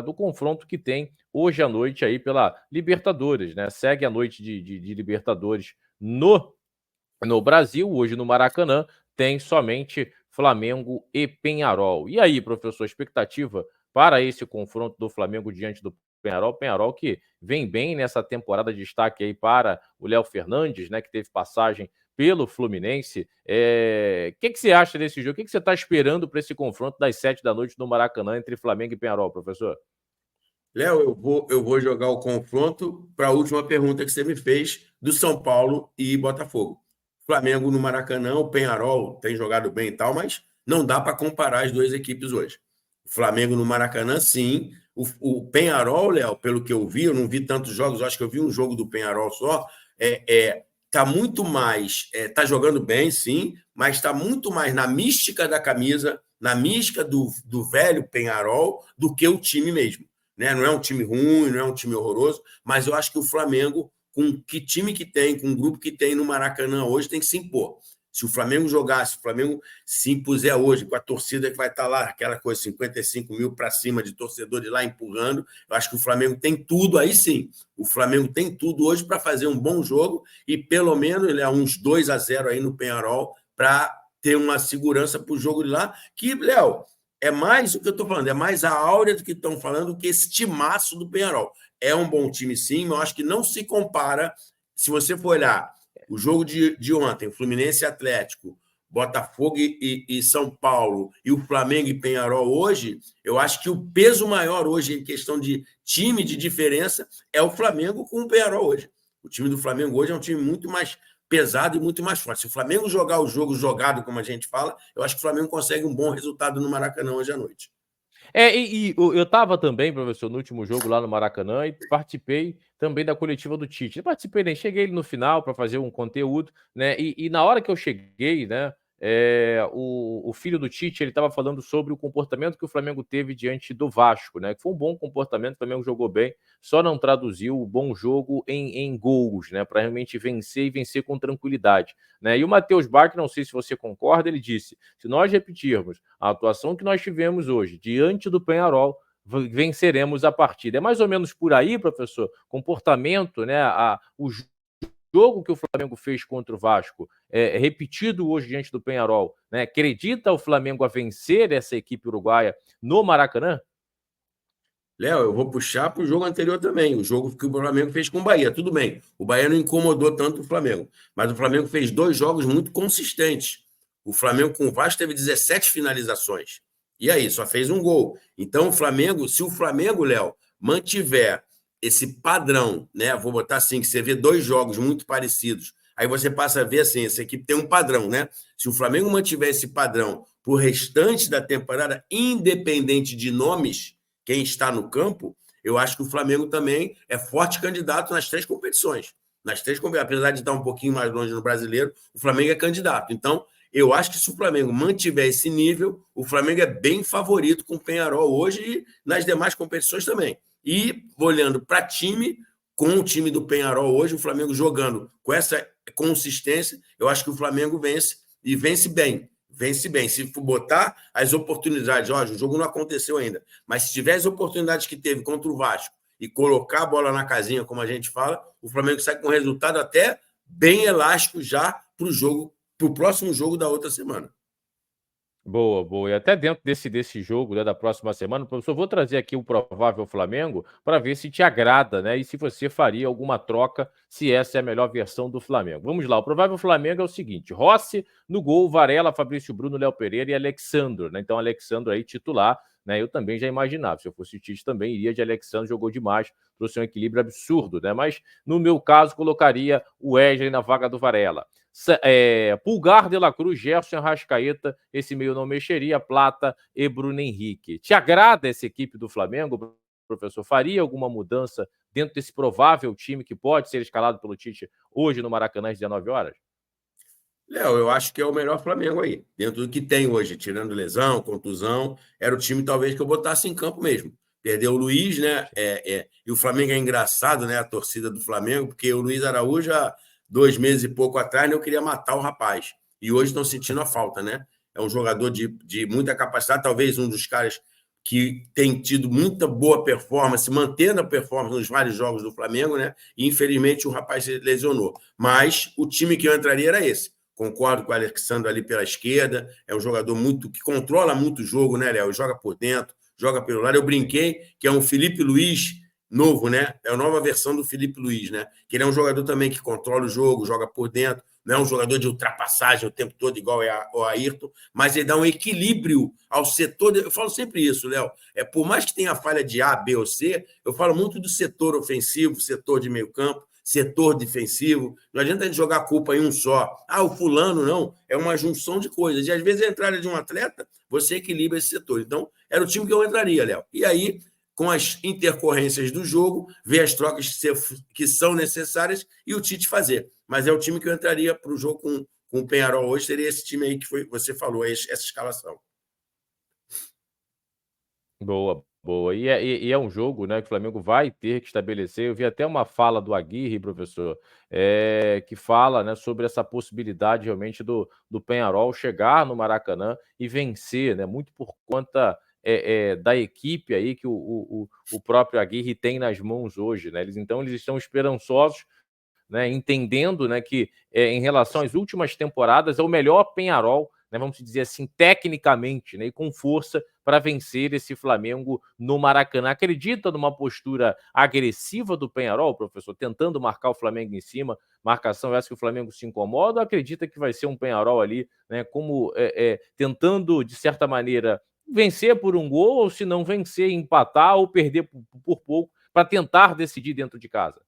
do confronto que tem hoje à noite aí pela Libertadores, né? Segue a noite de Libertadores no Brasil, hoje no Maracanã, tem somente Flamengo e Penharol. E aí, professor, expectativa para esse confronto do Flamengo diante do Penharol? Penharol que vem bem nessa temporada, de destaque aí para o Léo Fernandes, né, que teve passagem pelo Fluminense. Que você acha desse jogo? O que você está esperando para esse confronto das 7 da noite no Maracanã entre Flamengo e Penharol, professor? Léo, eu vou jogar o confronto para a última pergunta que você me fez do São Paulo e Botafogo. Flamengo no Maracanã, o Penharol tem jogado bem e tal, mas não dá para comparar as duas equipes hoje. O Flamengo no Maracanã, sim. O Penharol, Léo, pelo que eu vi, eu não vi tantos jogos, acho que eu vi um jogo do Penharol só. Tá muito mais, tá jogando bem, sim, mas está muito mais na mística da camisa, na mística do velho Penharol, do que o time mesmo, né? Não é um time ruim, não é um time horroroso, mas eu acho que o Flamengo, com que time que tem, com o grupo que tem no Maracanã hoje, tem que se impor. Se o Flamengo jogasse, o Flamengo se impuser hoje, com a torcida que vai estar lá, aquela coisa, 55 mil para cima de torcedores lá empurrando, eu acho que o Flamengo tem tudo, aí sim. O Flamengo tem tudo hoje para fazer um bom jogo e pelo menos ele é uns 2-0 aí no Penharol para ter uma segurança para o jogo de lá, que, Léo, é mais o que eu estou falando, é mais a áurea do que estão falando que esse timaço do Penharol. É um bom time, sim, mas eu acho que não se compara. Se você for olhar o jogo de ontem, Fluminense e Atlético, Botafogo e São Paulo, e o Flamengo e Penharol hoje, eu acho que o peso maior hoje, em questão de time de diferença, é o Flamengo com o Penharol hoje. O time do Flamengo hoje é um time muito mais pesado e muito mais forte. Se o Flamengo jogar o jogo jogado, como a gente fala, eu acho que o Flamengo consegue um bom resultado no Maracanã hoje à noite. Eu estava também, professor, no último jogo lá no Maracanã e participei também da coletiva do Tite. Não participei, nem cheguei no final para fazer um conteúdo, né? E na hora que eu cheguei, né? O filho do Tite ele estava falando sobre o comportamento que o Flamengo teve diante do Vasco, né? Que foi um bom comportamento, o Flamengo jogou bem, só não traduziu o bom jogo em gols, né? Para realmente vencer e vencer com tranquilidade, né? E o Matheus Bach, não sei se você concorda, ele disse: se nós repetirmos a atuação que nós tivemos hoje diante do Penharol, venceremos a partida. É mais ou menos por aí, professor? Comportamento, né? O jogo que o Flamengo fez contra o Vasco, repetido hoje diante do Penharol, né? Acredita o Flamengo a vencer essa equipe uruguaia no Maracanã? Léo, eu vou puxar para o jogo anterior também, o jogo que o Flamengo fez com o Bahia. Tudo bem, o Bahia não incomodou tanto o Flamengo, mas o Flamengo fez dois jogos muito consistentes. O Flamengo com o Vasco teve 17 finalizações. E aí, só fez um gol. Então, o Flamengo, se o Flamengo, Léo, mantiver esse padrão, né? Vou botar assim, que você vê dois jogos muito parecidos, aí você passa a ver assim, essa equipe tem um padrão, né? Se o Flamengo mantiver esse padrão para o restante da temporada, independente de nomes, quem está no campo, eu acho que o Flamengo também é forte candidato nas três competições. Nas três competições, apesar de estar um pouquinho mais longe no brasileiro, o Flamengo é candidato. Então, eu acho que se o Flamengo mantiver esse nível, o Flamengo é bem favorito com o Penharol hoje e nas demais competições também. E olhando para time, com o time do Penharol hoje, o Flamengo jogando com essa consistência, eu acho que o Flamengo vence e vence bem. Vence bem. Se botar as oportunidades, ó, o jogo não aconteceu ainda, mas se tiver as oportunidades que teve contra o Vasco e colocar a bola na casinha, como a gente fala, o Flamengo sai com um resultado até bem elástico já para o jogo, para o próximo jogo da outra semana. Boa, boa. E até dentro desse jogo, né, da próxima semana, professor, vou trazer aqui o provável Flamengo para ver se te agrada, né? E se você faria alguma troca, se essa é a melhor versão do Flamengo. Vamos lá, o provável Flamengo é o seguinte: Rossi no gol, Varela, Fabrício Bruno, Léo Pereira e Alexandro, né? Então, Alexandro aí titular, né? Eu também já imaginava. Se eu fosse o Tite, também iria de Alexandro, jogou demais, trouxe um equilíbrio absurdo, né? Mas no meu caso, colocaria o Wesley na vaga do Varela. Pulgar, De La Cruz, Gerson, Arrascaeta, esse meio não mexeria, Plata e Bruno Henrique. Te agrada essa equipe do Flamengo, professor? Faria alguma mudança dentro desse provável time que pode ser escalado pelo Tite hoje no Maracanã às 19 horas? Léo, eu acho que é o melhor Flamengo aí, dentro do que tem hoje, tirando lesão, contusão, era o time talvez que eu botasse em campo mesmo. Perdeu o Luiz, né? E o Flamengo é engraçado, né? A torcida do Flamengo, porque o Luiz Araújo, há 2 meses e pouco atrás, eu queria matar o rapaz. E hoje estão sentindo a falta, né? É um jogador de muita capacidade, talvez um dos caras que tem tido muita boa performance, mantendo a performance nos vários jogos do Flamengo, né? E infelizmente o rapaz se lesionou. Mas o time que eu entraria era esse. Concordo com o Alexandre ali pela esquerda, é um jogador que controla muito o jogo, né, Léo? Joga por dentro, joga pelo lado. Eu brinquei que é um Felipe Luiz novo, né? É a nova versão do Felipe Luiz, né? Que ele é um jogador também que controla o jogo, joga por dentro, não é um jogador de ultrapassagem o tempo todo, igual o Ayrton, mas ele dá um equilíbrio ao setor. Eu falo sempre isso, Léo. Por mais que tenha falha de A, B ou C, eu falo muito do setor ofensivo, setor de meio campo, setor defensivo. Não adianta a gente jogar a culpa em um só. O fulano, não. É uma junção de coisas. E às vezes a entrada de um atleta, você equilibra esse setor. Então, era o time que eu entraria, Léo. E aí, com as intercorrências do jogo, ver as trocas que são necessárias e o Tite fazer. Mas é o time que eu entraria para o jogo com o Peñarol hoje, seria esse time aí que você falou, essa escalação. Boa, boa. E é um jogo, né, que o Flamengo vai ter que estabelecer. Eu vi até uma fala do Aguirre, professor, que fala, né, sobre essa possibilidade realmente do Peñarol chegar no Maracanã e vencer, né, muito por conta da equipe aí que o próprio Aguirre tem nas mãos hoje, né? Então eles estão esperançosos, né, entendendo, né, que em relação às últimas temporadas é o melhor Peñarol, né, vamos dizer assim, tecnicamente, né, e com força para vencer esse Flamengo no Maracanã. Acredita numa postura agressiva do Peñarol, professor, tentando marcar o Flamengo em cima, marcação essa que o Flamengo se incomoda, ou acredita que vai ser um Peñarol ali, né, como tentando, de certa maneira, vencer por um gol, ou se não vencer, empatar ou perder por pouco, para tentar decidir dentro de casa?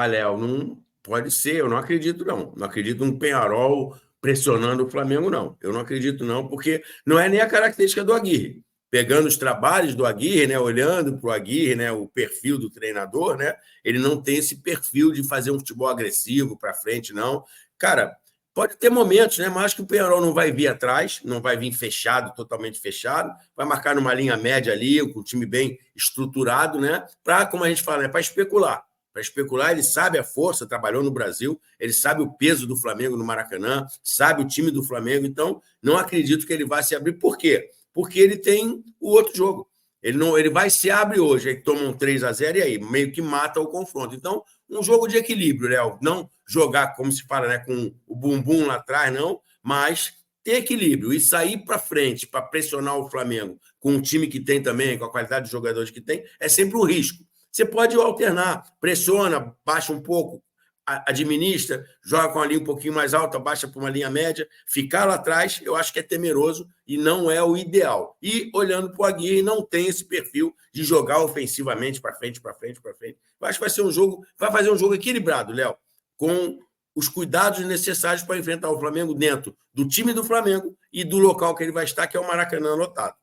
Léo, não pode ser, eu não acredito, não. Não acredito num Peñarol pressionando o Flamengo, não. Eu não acredito, não, porque não é nem a característica do Aguirre. Pegando os trabalhos do Aguirre, né, olhando para o Aguirre, né, o perfil do treinador, né, ele não tem esse perfil de fazer um futebol agressivo para frente, não. Cara, pode ter momentos, né, mas acho que o Peñarol não vai vir atrás, não vai vir fechado, totalmente fechado, vai marcar numa linha média ali, com o time bem estruturado, né, para, como a gente fala, né, para especular. Para especular, ele sabe a força, trabalhou no Brasil, ele sabe o peso do Flamengo no Maracanã, sabe o time do Flamengo, então não acredito que ele vá se abrir. Por quê? Porque ele tem o outro jogo. Ele vai se abre hoje, aí toma um 3-0 e aí meio que mata o confronto. Então, um jogo de equilíbrio, Léo. Não jogar, como se fala, né, com o bumbum lá atrás, não, mas ter equilíbrio e sair para frente para pressionar o Flamengo com o time que tem também, com a qualidade de jogadores que tem, é sempre um risco. Você pode alternar, pressiona, baixa um pouco, administra, joga com a linha um pouquinho mais alta, baixa para uma linha média. Ficar lá atrás, eu acho que é temeroso e não é o ideal. E olhando para o Aguirre, não tem esse perfil de jogar ofensivamente para frente, para frente, para frente. Eu acho que vai ser um jogo, vai fazer um jogo equilibrado, Léo, com os cuidados necessários para enfrentar o Flamengo dentro do time do Flamengo e do local que ele vai estar, que é o Maracanã lotado.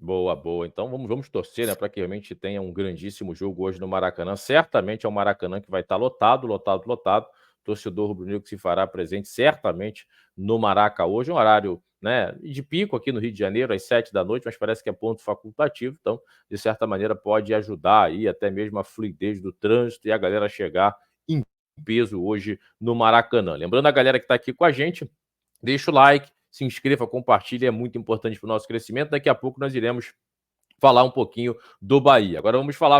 Boa, boa. Então vamos torcer, né, para que realmente tenha um grandíssimo jogo hoje no Maracanã. Certamente é o Maracanã que vai estar lotado, lotado, lotado. Torcedor rubro-negro que se fará presente certamente no Maraca hoje, um horário, né, de pico aqui no Rio de Janeiro, às 7 da noite, mas parece que é ponto facultativo, então, de certa maneira, pode ajudar aí até mesmo a fluidez do trânsito e a galera chegar em peso hoje no Maracanã. Lembrando a galera que está aqui com a gente, deixa o like, se inscreva, compartilhe, é muito importante para o nosso crescimento. Daqui a pouco nós iremos falar um pouquinho do Bahia. Agora vamos falar